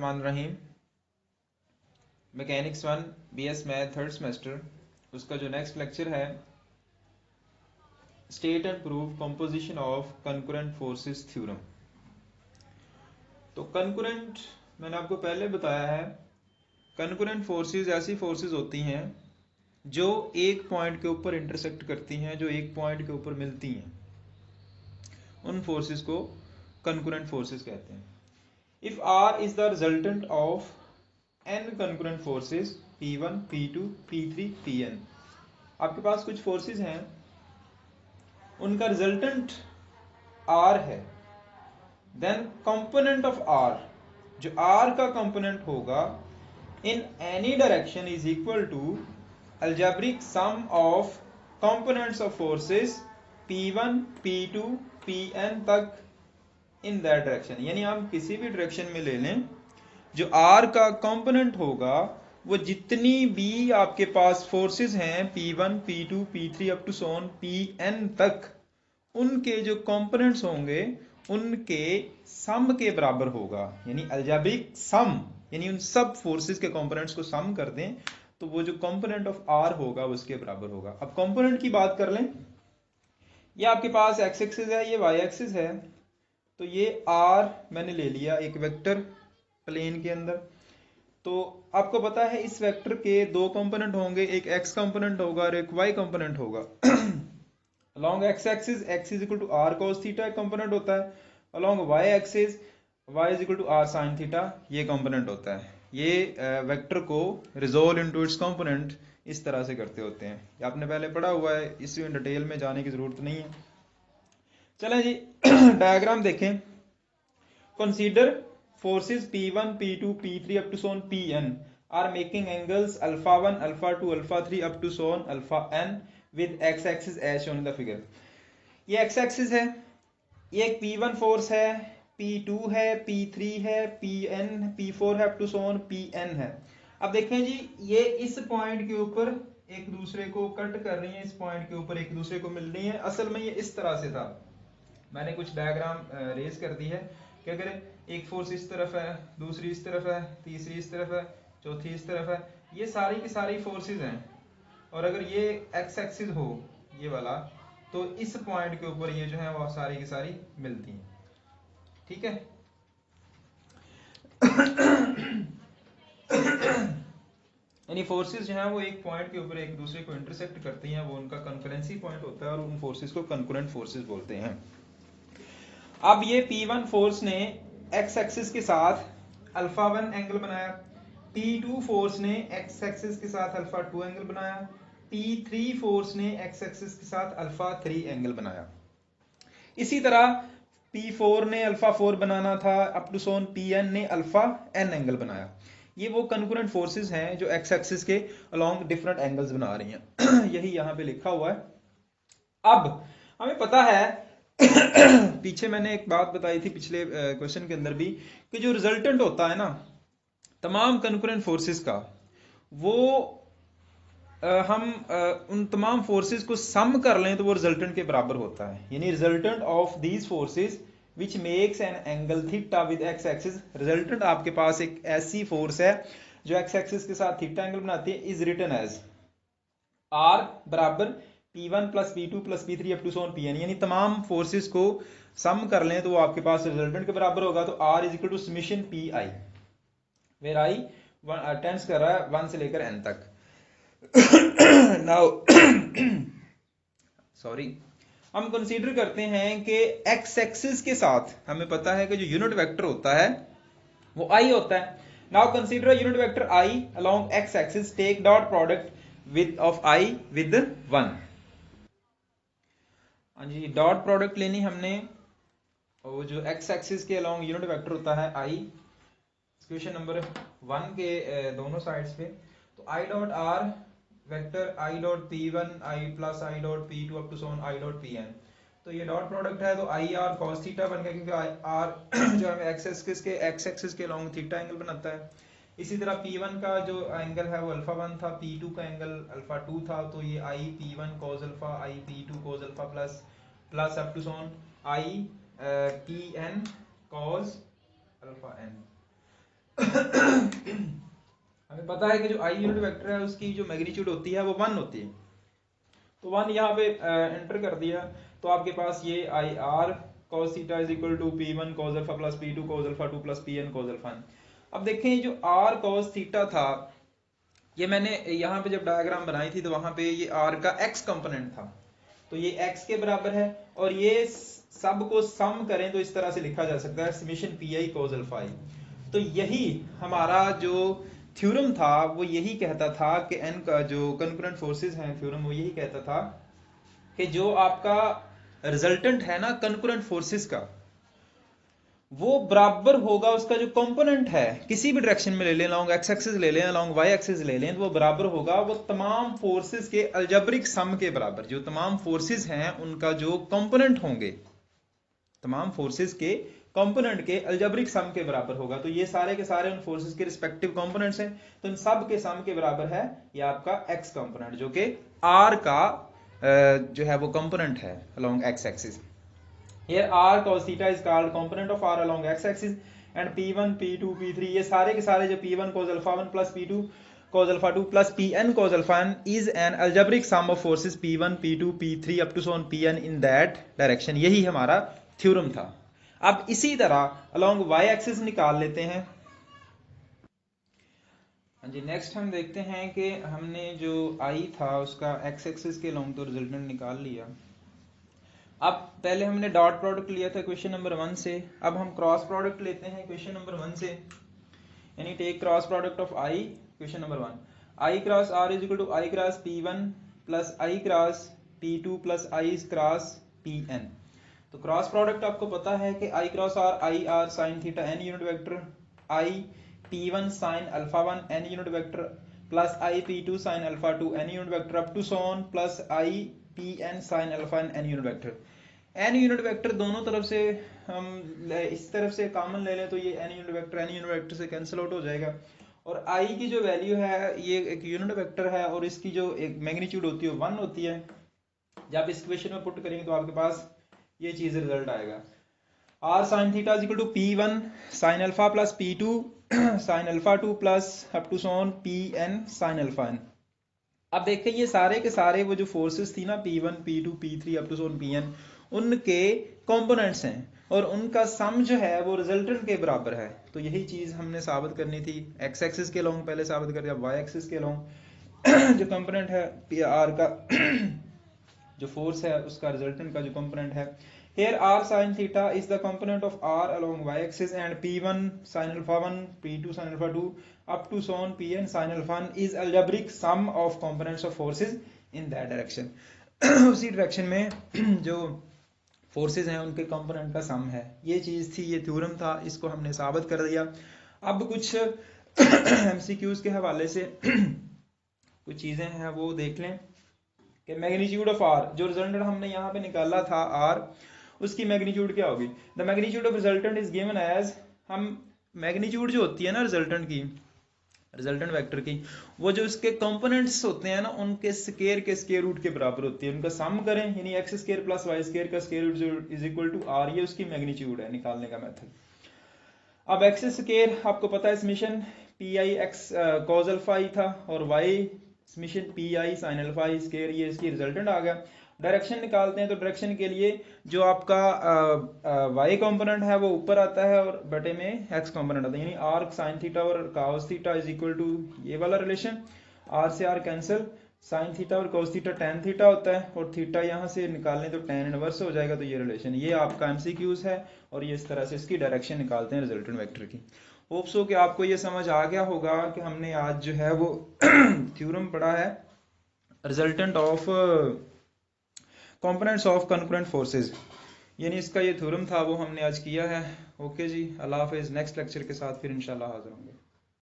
बिस्मिल्लाहिर्रहमानिर्रहीम। Mechanics 1 BS math third semester, उसका जो नेक्स्ट लेक्चर है state and prove composition of concurrent forces theorem. तो कंकरेंट मैंने आपको पहले बताया है, कंकरेंट फोर्सेस ऐसी फोर्सेस होती हैं जो एक पॉइंट के ऊपर इंटरसेक्ट करती हैं, जो एक पॉइंट के ऊपर मिलती हैं, उन फोर्सेस को कंकरेंट फोर्सेस कहते हैं। If R is the resultant of n concurrent forces P1, P2, P3, Pn, आपके पास कुछ फोर्सेस हैं, उनका रिजल्टेंट R है, देन कंपोनेंट ऑफ R, जो R का कंपोनेंट होगा in any direction is equal to algebraic sum of components of forces P1, P2, Pn तक in that direction. यानी हम किसी भी डायरेक्शन में ले लें, जो R का कंपोनेंट होगा वो जितनी भी आपके पास फोर्सेस हैं P1, P2, P3 up to Son Pn तक, उनके जो कंपोनेंट्स होंगे उनके सम के बराबर होगा। यानी अलजेब्रिक सम, यानी उन सब फोर्सेस के कंपोनेंट्स को सम कर दें तो वो जो कंपोनेंट ऑफ R होगा उसके बराबर होगा। अब कंपोनेंट की बात कर लें, ये आपके पास एक्स एक्सिस है, ये वाई एक्सिस है, तो ये R मैंने ले लिया एक वेक्टर प्लेन के अंदर। तो आपको पता है इस वेक्टर के दो कंपोनेंट होंगे, एक x कंपोनेंट होगा और एक y कंपोनेंट होगा। Along x axis x is equal to r cos theta एक कंपोनेंट होता है, along y axis y is equal to r sin theta ये कंपोनेंट होता है। ये वेक्टर को रिजोल्व इनटू इट्स कंपोनेंट इस तरह से करते होते हैं, ये आपने पहले पढ़ा हुआ है, इसमें डिटेल में जाने की जरूरत नहीं है। चलें जी डायग्राम देखें। Consider forces P1, P2, P3 up to so on Pn are making angles alpha 1, alpha 2, alpha 3 up to so on alpha n with x axis as shown in the figure। ये x axis है, ये एक P1 force है, P2 है, P3 है, Pn, P4 है, up to so on Pn है। अब देखें जी, ये इस पॉइंट के ऊपर एक दूसरे को कट कर रही है, इस पॉइंट के ऊपर एक दूसरे को मिल रही है। असल में ये इस तरह से था, मैंने कुछ डायग्राम रेज कर दी है। क्या करें, एक फोर्स इस तरफ है, दूसरी इस तरफ है, तीसरी इस तरफ है, चौथी इस तरफ है, ये सारी की सारी फोर्सेस हैं। और अगर ये एक्स एक्सिस हो ये वाला, तो इस पॉइंट के ऊपर ये जो है वो सारी की सारी मिलती हैं। ठीक है यानी फोर्सेस जो है वो एक पॉइंट के ऊपर एक दूसरे को इंटरसेक्ट करती हैं, वो उनका कंकरेंसी पॉइंट होता है और उन फोर्सेस को कंकरेंट फोर्सेस बोलते हैं। अब ये P1 फोर्स ने x एक्सिस के साथ अल्फा 1 एंगल बनाया, P2 फोर्स ने x एक्सिस के साथ अल्फा 2 एंगल बनाया, P3 फोर्स ने x एक्सिस के साथ अल्फा 3 एंगल बनाया। इसी तरह P4 ने अल्फा 4 बनाना था, अप टू सोन Pn ने अल्फा n एंगल बनाया। ये वो कंकरेंट फोर्सेस हैं जो x एक्सिस के अलोंग डिफरेंट एंगल्स बना रही हैं। यही यहाँ पे लिखा हुआ है। अब हमें पता है पीछे मैंने एक बात बताई थी पिछले क्वेश्चन के अंदर भी, कि जो रिजल्टेंट होता है ना तमाम कंकरेंट फोर्सेस का, वो हम उन तमाम फोर्सेस को सम कर लें तो वो रिजल्टेंट के बराबर होता है। यानी resultant of these forces which makes an angle theta with x axis, resultant आपके पास एक ऐसी फोर्स है जो एक्स एक्सिस के साथ थीटा एंगल बनाती है, इज रिटन एज R बराबर P1 plus P2 plus P3 up to Son Pn। यानी तमाम फोर्सेस को सम कर लें तो वो आपके पास रिजल्टेंट के बराबर होगा। तो R is equal to summation Pi, where I tends कर रहा है 1 से लेकर n तक। नाउ सॉरी, हम कंसीडर करते हैं कि x एक्सिस के साथ हमें पता है कि जो यूनिट वेक्टर होता है वो I होता है। Now consider unit vector I along x axis, take dot product with of I with 1। हाँ जी, डॉट प्रोडक्ट लेनी हमने, और जो x एक्सिस के अलोंग यूनिट वेक्टर होता है I, क्वेश्चन नंबर 1 के दोनों साइड्स पे, तो I dot R vector I dot P1 I plus I dot P2 up to so on I dot Pn। तो ये डॉट प्रोडक्ट है तो I R cos थीटा बन गया, क्योंकि R जो हमें x एक्सिस के अलोंग थीटा एंगल बनाता है। इसी तरह P1 का जो एंगल है वो अल्फा 1 था, P2 का एंगल अल्फा 2 था, तो ये I P1 cos alpha I P2 cos alpha plus plus up to so on I Pn cos alpha n। हमें पता है कि जो आई यूनिट वेक्टर है उसकी जो मैग्नीट्यूड होती है वो 1 होती है, तो 1 यहाँ पे एंटर कर दिया, तो आपके पास ये I R cos theta is equal to P1 cos alpha plus P2 cos alpha 2 plus Pn cos alpha. अब देखें ये जो r cos थीटा था, ये मैंने यहाँ पे जब डायग्राम बनाई थी तो वहां पे ये r का x कंपोनेंट था, तो ये x के बराबर है, और ये सब को सम करें तो इस तरह से लिखा जा सकता है summation pi cos alpha i। तो यही हमारा जो थ्योरम था वो यही कहता था कि n का जो कंकरेंट फोर्सेस हैं, थ्योरम वो यही कहता था कि जो आपका रिजल्टेंट है ना कंकरेंट फोर्सेस का, वो बराबर होगा उसका जो कंपोनेंट है, किसी भी डायरेक्शन में ले लें, अलॉन्ग एक्स एक्सिस ले लें, अलॉन्ग वाई एक्सिस ले लें, तो वो बराबर होगा वो तमाम फोर्सेस के अलजेब्रिक सम के बराबर। जो तमाम फोर्सेस हैं उनका जो कंपोनेंट होंगे, तमाम फोर्सेस के कंपोनेंट के अलजेब्रिक सम के बराबर होगा। तो ये सारे के सारे उन फोर्सेस के रिस्पेक्टिव कंपोनेंट्स हैं, तो इन सब के सम के बराबर है ये आपका एक्स कंपोनेंट, जो कि आर का जो है वो कंपोनेंट है along x axis. Here r cos theta is called component of r along x axis, and p1 p2 p3 ये सारे के सारे जो p1 cos alpha 1 plus p2 cos alpha 2 plus pn cos alpha n is an algebraic sum of forces p1 p2 p3 up to so on pn in that direction। यही हमारा theorem था। अब इसी तरह along y axis निकाल लेते हैं। हाँ जी, नेक्स्ट हम देखते हैं कि हमने जो i था उसका x एक्सिस के along तो रिजल्टेंट निकाल लिया। अब पहले हमने डॉट प्रोडक्ट लिया था क्वेश्चन नंबर 1 से, अब हम क्रॉस प्रोडक्ट लेते हैं क्वेश्चन नंबर 1 से, यानी take cross product of i, question number 1, i cross r is equal to i cross p1 plus i cross p2 plus i cross pn। तो क्रॉस प्रोडक्ट आपको पता है कि i cross r i r sine theta n unit vector, i p1 sine alpha 1 n unit vector plus i p2 sine alpha 2 n unit vector up to so on plus i pn sin alpha n unit vector. n unit vector दोनों तरफ से हम इस तरफ से common ले लें तो ये n यूनिट वेक्टर से कैंसिल आउट हो जाएगा, और i की जो वैल्यू है ये एक यूनिट वेक्टर है और इसकी जो एक मैग्नीट्यूड होती है 1 होती है। जब इस इक्वेशन में पुट करेंगे तो आपके पास ये चीज रिजल्ट आएगा, r sin theta is equal to p1 sin alpha plus p2 sin alpha 2 plus up to so on pn sin alpha n। अब देखें ये सारे के सारे वो जो फोर्सेस थी ना p1 p2 p3 up to Son pn, उनके कंपोनेंट्स हैं और उनका सम जो है वो रिजल्टेंट के बराबर है। तो यही चीज हमने साबित करनी थी, एक्स एक्सिस के लॉन्ग पहले साबित कर दिया, वाई एक्सिस के लॉन्ग जो कंपोनेंट है आर का जो फोर्स है उसका रिजल्टेंट का जो कंपोनेंट है। Here r sin theta is the component of r along y axis and p1 sin alpha 1 p2 sin alpha 2 up to so on pn sin alpha 1 is algebraic sum of components of forces in that direction। उसी direction में जो forces हैं उनके component का सम है, ये चीज थी, ये थ्योरम था, इसको हमने साबित कर दिया। अब कुछ एमसीक्यूज के हवाले से कुछ चीजें हैं वो देख लें कि मैग्नीट्यूड ऑफ आर, जो रिजल्टेंट हमने यहाँ पे निकाला था आर, उसकी मैग्नीट्यूड क्या होगी। The magnitude of resultant is given as, हम मैग्नीट्यूड जो होती है ना रिजल्टेंट की, रिजल्टेंट वेक्टर की, वो जो उसके कंपोनेंट्स होते हैं ना उनके स्क्वायर के स्क्वायर रूट के बराबर होती है, उनका सम करें यानी x square plus y square का square root is equal to r, ये उसकी मैग्नीट्यूड है निकालने का मेथड। अब एक्स स्क्वायर आपको पता है summation p i x cos alpha ही था और y summation p i sine alpha ही स्क्वायर, ये इसकी रिजल्टेंट आ गया। डायरेक्शन निकालते हैं तो डायरेक्शन के लिए जो आपका y कंपोनेंट है वो ऊपर आता है और बटे में x कंपोनेंट आता है, यानी आर्क साइन थीटा और cos theta is equal to ये वाला रिलेशन, r से r कैंसिल, साइन थीटा और cos थीटा tan थीटा होता है और थीटा यहाँ से निकालने तो tan इनवर्स हो जाएगा, तो ये रिलेशन, ये आपका एमसीक्यूज है और ये इस तरह से इसकी डायरेक्शन निकालते हैं रिजल्टेंट वेक्टर की। होप सो कि आपको ये समझ आ गया होगा कि हमने आज जो है वो थ्योरम पढ़ा है resultant of components of concurrent forces, यानी इसका ये थ्योरम था वो हमने आज किया है। ओके जी, अल्लाह हाफिज़। नेक्स्ट लेक्चर के साथ फिर इंशाल्लाह हाजिर होंगे।